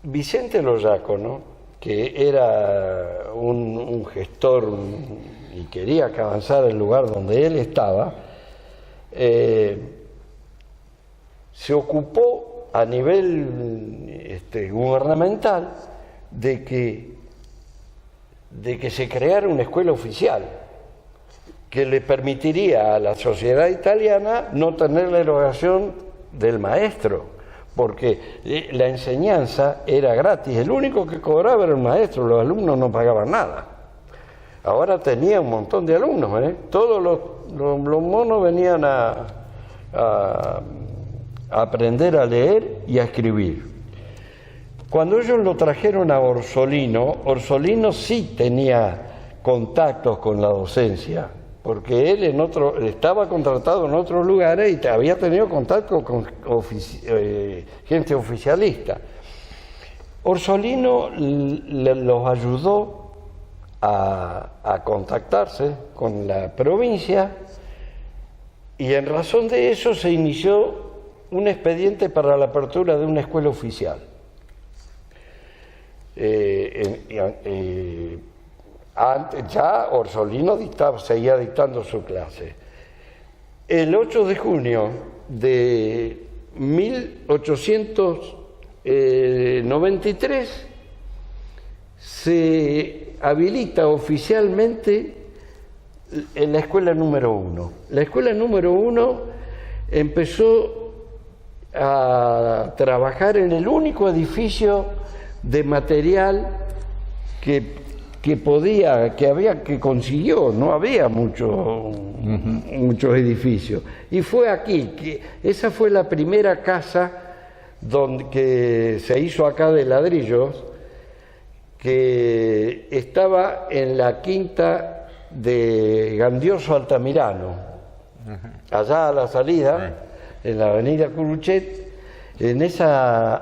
Vicente Loyacono, que era un gestor y quería que avanzara el lugar donde él estaba, se ocupó a nivel gubernamental de que se creara una escuela oficial que le permitiría a la sociedad italiana no tener la erogación del maestro, porque la enseñanza era gratis, el único que cobraba era el maestro, los alumnos no pagaban nada. Ahora tenía un montón de alumnos, todos los monos venían a aprender a leer y a escribir. Cuando ellos lo trajeron a Orsolino, Orsolino sí tenía contactos con la docencia, porque él estaba contratado en otros lugares y había tenido contacto con gente oficialista. Orsolino los ayudó a contactarse con la provincia y en razón de eso se inició un expediente para la apertura de una escuela oficial. Antes ya Orsolino seguía dictando su clase. El 8 de junio de 1893 se habilita oficialmente en la escuela número 1. La escuela número 1 empezó a trabajar en el único edificio de material que consiguió, no había muchos edificios. Y fue aquí, esa fue la primera casa que se hizo acá de ladrillos, que estaba en la quinta de Gandioso Altamirano, allá a la salida, en la avenida Curuchet.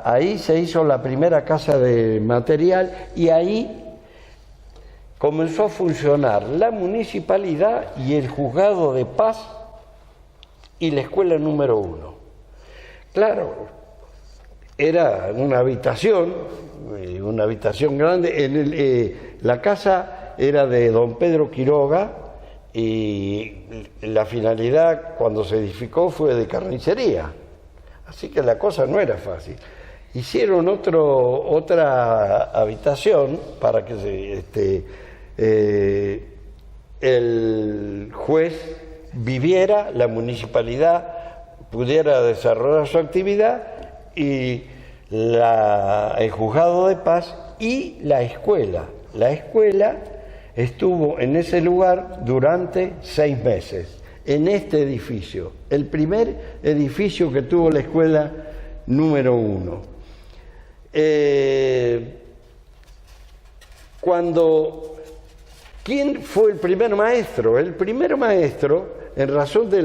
Ahí se hizo la primera casa de material y ahí comenzó a funcionar la municipalidad y el juzgado de paz y la escuela número 1. Claro, era una habitación grande. La casa era de don Pedro Quiroga y la finalidad cuando se edificó fue de carnicería. Así que la cosa no era fácil. Hicieron otra habitación para que el juez viviera, la municipalidad pudiera desarrollar su actividad y el juzgado de paz y la escuela. La escuela estuvo en ese lugar durante 6 meses. En este edificio, el primer edificio que tuvo la escuela número 1. ¿Quién fue el primer maestro? El primer maestro, en razón de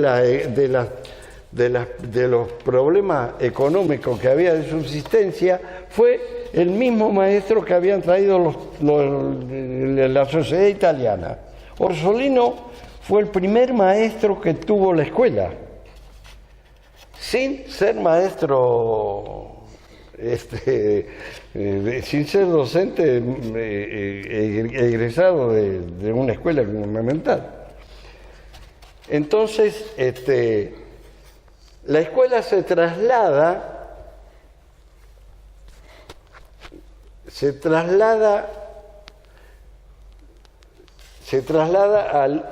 los problemas económicos que había de subsistencia, fue el mismo maestro que habían traído la sociedad italiana. Orsolino fue el primer maestro que tuvo la escuela, sin ser maestro, sin ser docente egresado de una escuela gubernamental. Entonces, la escuela se traslada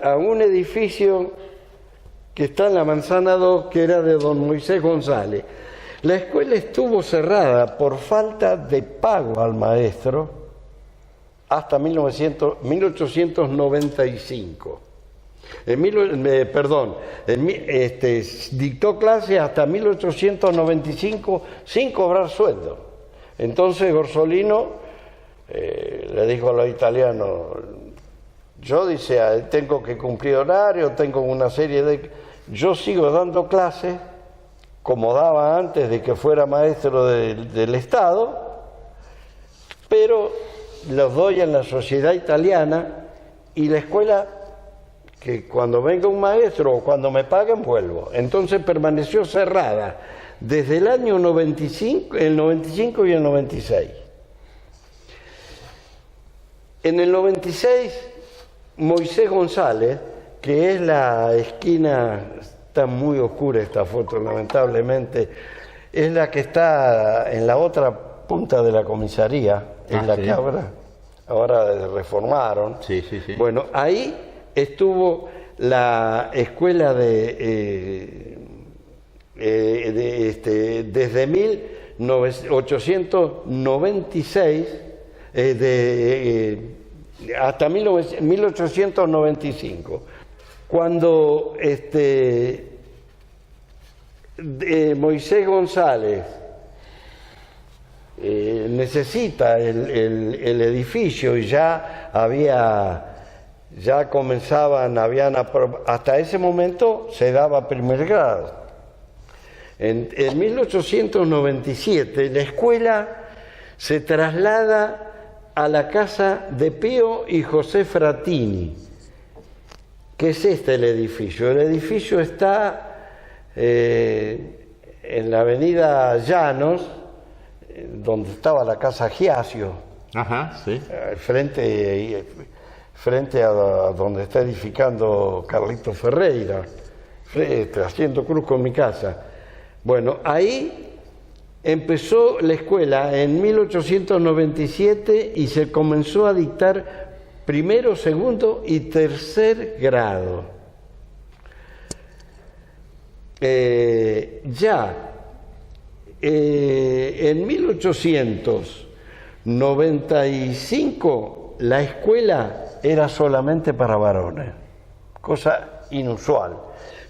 a un edificio que está en la Manzana 2, que era de don Moisés González. La escuela estuvo cerrada por falta de pago al maestro hasta 1895. Dictó clases hasta 1895 sin cobrar sueldo. Entonces Orsolino le dijo a los italianos: yo, dice, tengo que cumplir horario, tengo una serie de... Yo sigo dando clases, como daba antes de que fuera maestro del Estado, pero los doy en la sociedad italiana y la escuela, que cuando venga un maestro o cuando me paguen, vuelvo. Entonces permaneció cerrada desde el año 95, el 95 y el 96. En el 96, Moisés González, que es la esquina, está muy oscura esta foto, lamentablemente, es la que está en la otra punta de la comisaría, en la que ahora reformaron. Sí, sí, sí. Bueno, ahí estuvo la escuela desde 1896 hasta 1895, cuando Moisés González necesita el edificio y ya comenzaban, hasta ese momento se daba primer grado. En 1897 la escuela se traslada a la casa de Pío y José Fratini. ¿Qué es el edificio? El edificio está en la avenida Llanos, donde estaba la casa Giasio, Ajá, sí. frente a donde está edificando Carlito Ferreira, haciendo cruz con mi casa. Bueno, ahí empezó la escuela en 1897 y se comenzó a dictar primero, segundo y tercer grado. En 1895 la escuela era solamente para varones, cosa inusual.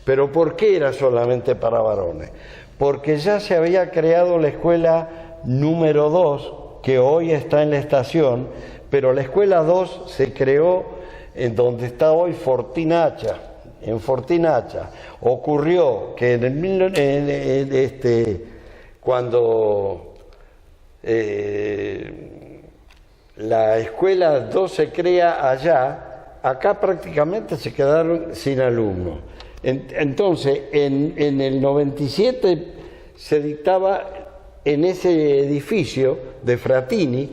¿Pero por qué era solamente para varones? Porque ya se había creado la escuela número 2, que hoy está en la estación, pero la escuela 2 se creó en donde está hoy Fortinacha, en Fortinacha. Ocurrió que cuando la escuela 2 se crea allá, acá prácticamente se quedaron sin alumnos. Entonces, en el 97 se dictaba en ese edificio de Fratini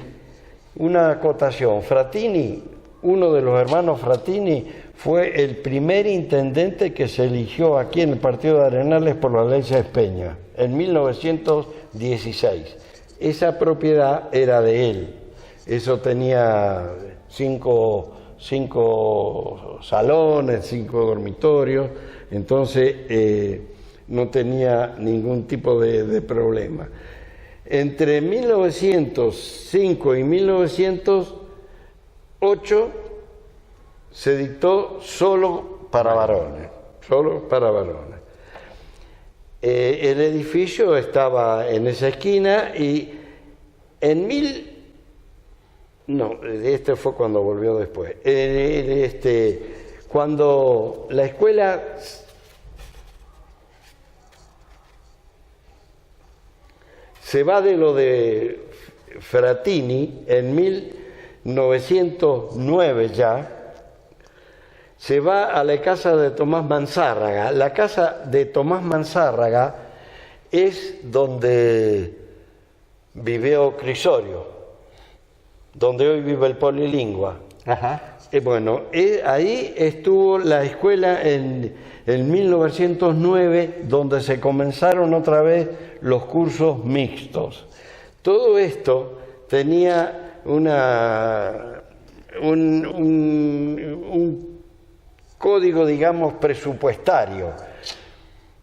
una acotación. Fratini, uno de los hermanos Fratini, fue el primer intendente que se eligió aquí en el partido de Arenales por la ley Espeña, en 1916. Esa propiedad era de él. Eso tenía cinco salones, 5 dormitorios, entonces no tenía ningún tipo de problema. Entre 1905 y 1908 se dictó solo para varones, el edificio estaba en esa esquina y este fue cuando volvió después. Cuando la escuela se va de lo de Fratini, en 1909 ya, se va a la casa de Tomás Manzárraga. La casa de Tomás Manzárraga es donde vivió Crisorio, donde hoy vive el Polilingua. Ajá. Ahí estuvo la escuela en 1909, donde se comenzaron otra vez los cursos mixtos. Todo esto tenía un código, digamos, presupuestario.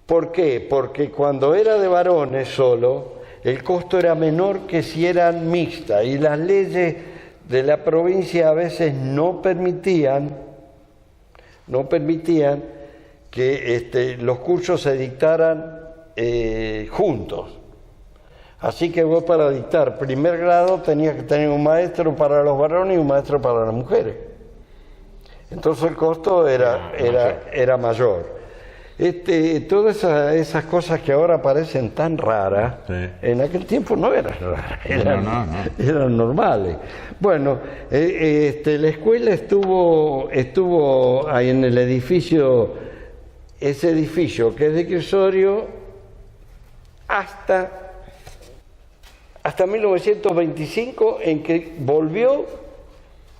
¿Por qué? Porque cuando era de varones solo, el costo era menor que si eran mixtas, y las leyes de la provincia a veces no permitían que los cursos se dictaran juntos. Así que vos, para dictar primer grado, tenías que tener un maestro para los varones y un maestro para las mujeres. Entonces el costo era mayor. Todas esas cosas que ahora parecen tan raras, sí, en aquel tiempo no eran raras, eran normales. Bueno, la escuela estuvo ahí en el edificio, ese edificio que es de Crisorio, hasta 1925, en que volvió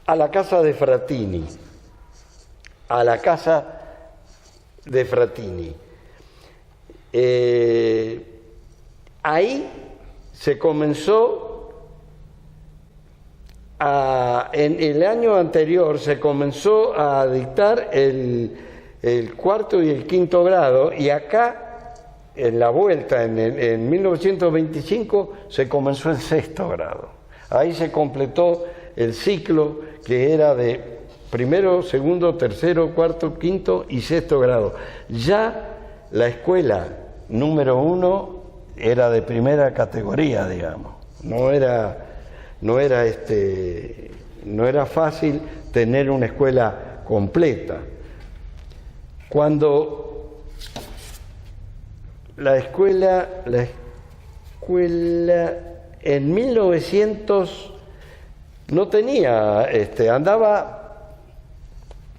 a la casa de Fratini, a la casa de Fratini. Ahí se comenzó en el año anterior se comenzó a dictar el cuarto y el quinto grado, y acá, en la vuelta, en 1925, se comenzó el sexto grado. Ahí se completó el ciclo que era de primero, segundo, tercero, cuarto, quinto y sexto grado. Ya la escuela número 1 era de primera categoría, digamos. No era fácil tener una escuela completa. Cuando la escuela en 1900 no tenía, andaba,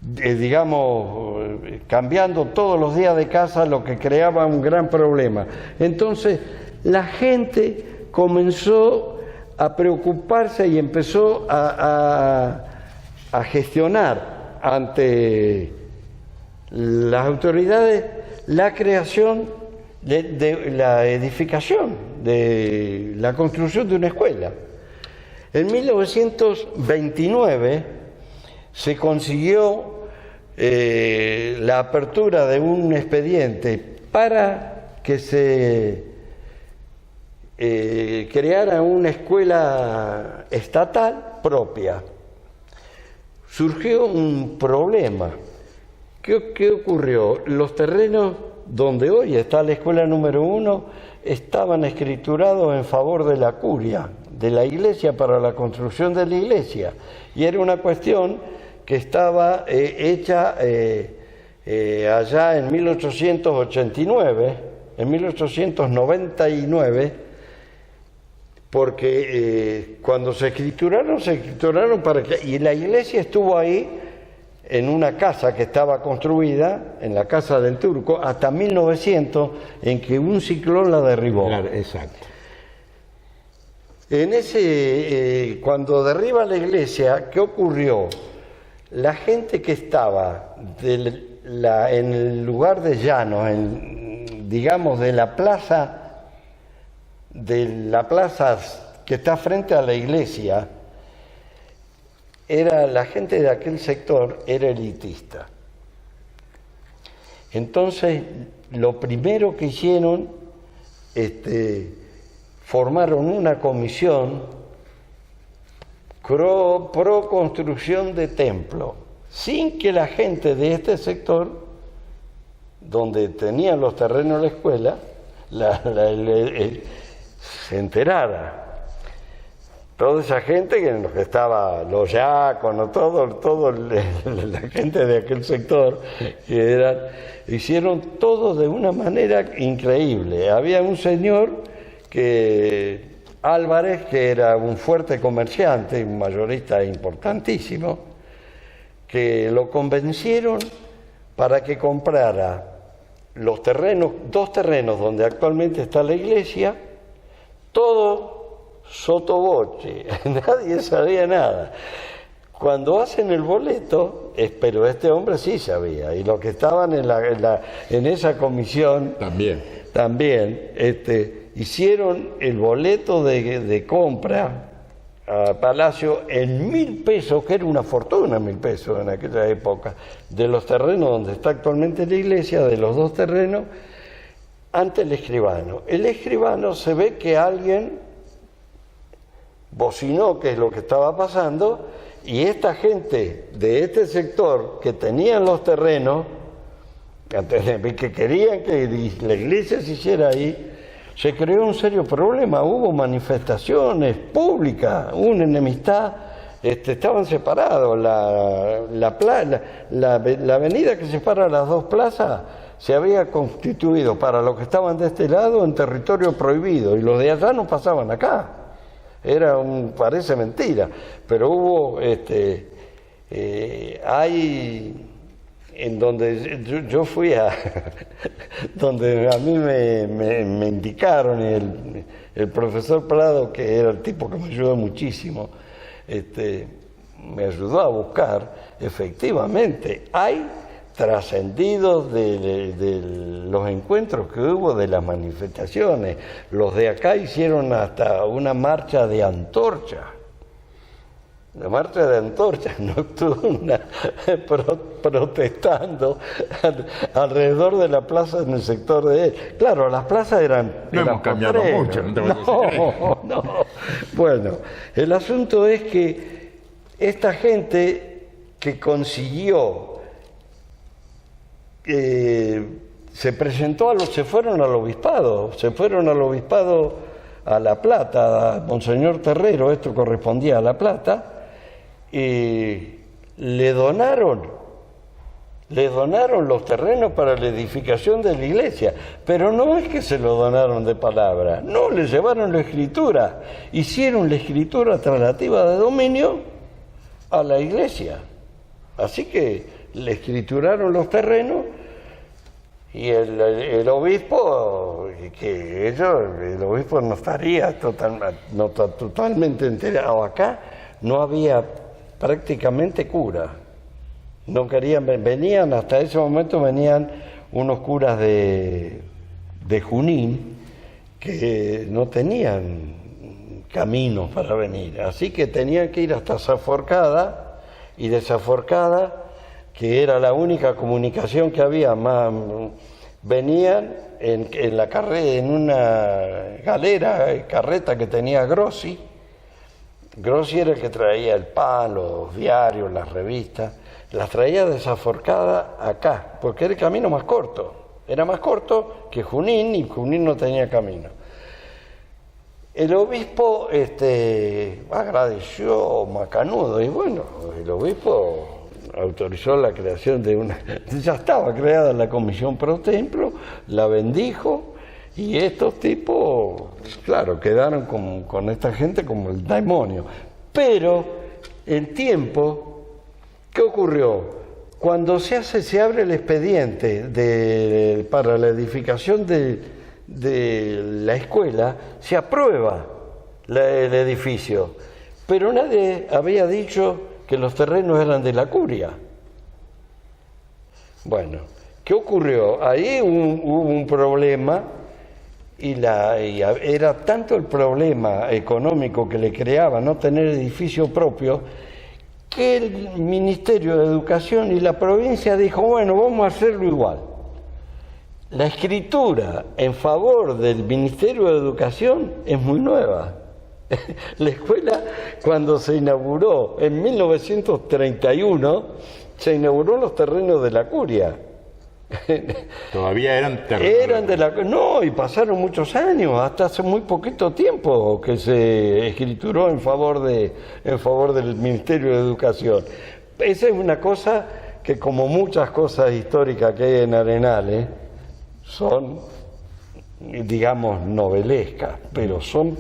digamos, cambiando todos los días de casa, lo que creaba un gran problema. Entonces la gente comenzó a preocuparse y empezó a gestionar ante las autoridades la creación de la edificación, de la construcción de una escuela. En 1929 se consiguió la apertura de un expediente para que se creara una escuela estatal propia. Surgió un problema. ¿Qué ocurrió? Los terrenos donde hoy está la escuela número 1 estaban escriturados en favor de la curia, de la iglesia, para la construcción de la iglesia, y era una cuestión que estaba hecha allá en 1889, en 1899, porque cuando se escrituraron para que... Y la iglesia estuvo ahí en una casa que estaba construida, en la casa del Turco, hasta 1900, en que un ciclón la derribó. Claro, exacto. Cuando derriba la iglesia, ¿qué ocurrió? La gente que estaba en el lugar de llano, digamos de la plaza que está frente a la iglesia, la gente de aquel sector era elitista. Entonces, lo primero que hicieron, formaron una comisión pro construcción de templo, sin que la gente de este sector, donde tenían los terrenos de la escuela, se enterara. Toda esa gente que estaba, los diáconos, todo la gente de aquel sector, hicieron todo de una manera increíble. Había un señor Álvarez, que era un fuerte comerciante, un mayorista importantísimo, que lo convencieron para que comprara los terrenos, 2 terrenos donde actualmente está la iglesia, todo sottovoce, nadie sabía nada. Cuando hacen el boleto, pero este hombre sí sabía, y los que estaban en esa comisión también hicieron el boleto de compra a Palacio en 1.000 pesos, que era una fortuna, 1.000 pesos en aquella época, de los terrenos donde está actualmente la iglesia, de los 2 terrenos, ante el escribano. El escribano se ve que alguien bocinó qué es lo que estaba pasando, y esta gente de este sector que tenían los terrenos, que querían que la iglesia se hiciera ahí, se creó un serio problema. Hubo manifestaciones públicas, una enemistad, estaban separados. La avenida que separa las 2 plazas se había constituido para los que estaban de este lado en territorio prohibido, y los de allá no pasaban acá. Parece mentira, pero hubo, hay, en donde yo fui donde a mí me indicaron, el profesor Prado, que era el tipo que me ayudó muchísimo, me ayudó a buscar, efectivamente, hay trascendidos de los encuentros que hubo, de las manifestaciones. Los de acá hicieron hasta una marcha de antorcha. La marcha de antorcha nocturna, protestando alrededor de la plaza en el sector de él. Claro, las plazas eran... No hemos cambiado mucho. No. Bueno, el asunto es que esta gente que consiguió, se fueron al obispado, a La Plata, a Monseñor Terrero, esto correspondía a La Plata, y le donaron los terrenos para la edificación de la iglesia, pero no es que se lo donaron de palabra, no, le llevaron la escritura, hicieron la escritura traslativa de dominio a la iglesia, así que le escrituraron los terrenos y el obispo, el obispo no estaría totalmente enterado. Acá no había prácticamente cura. No querían, hasta ese momento venían unos curas de Junín que no tenían caminos para venir. Así que tenían que ir hasta Saforcada, y de Saforcada, que era la única comunicación que había, venían en una carreta que tenía Grossi. Grossi era el que traía el pan, los diarios, las revistas, las traía de Saforcada acá, porque era el camino más corto. Era más corto que Junín, y Junín no tenía camino. El obispo agradeció macanudo, y bueno, el obispo autorizó la creación de ya estaba creada la comisión pro templo, la bendijo, y estos tipos, claro, quedaron con esta gente como el demonio. Pero en tiempo, ¿qué ocurrió? Cuando se abre el expediente para la edificación de la escuela, se aprueba el edificio, pero nadie había dicho que los terrenos eran de la curia. Bueno, ¿qué ocurrió? Ahí hubo un problema, y era tanto el problema económico que le creaba no tener edificio propio, que el Ministerio de Educación y la provincia dijo, bueno, vamos a hacerlo igual. La escritura en favor del Ministerio de Educación es muy nueva. La escuela, cuando se inauguró en 1931, se inauguró en los terrenos de la curia. Todavía eran terrenos. No, y pasaron muchos años, hasta hace muy poquito tiempo que se escrituró en favor del Ministerio de Educación. Esa es una cosa que, como muchas cosas históricas que hay en Arenales, son, digamos, novelescas, pero son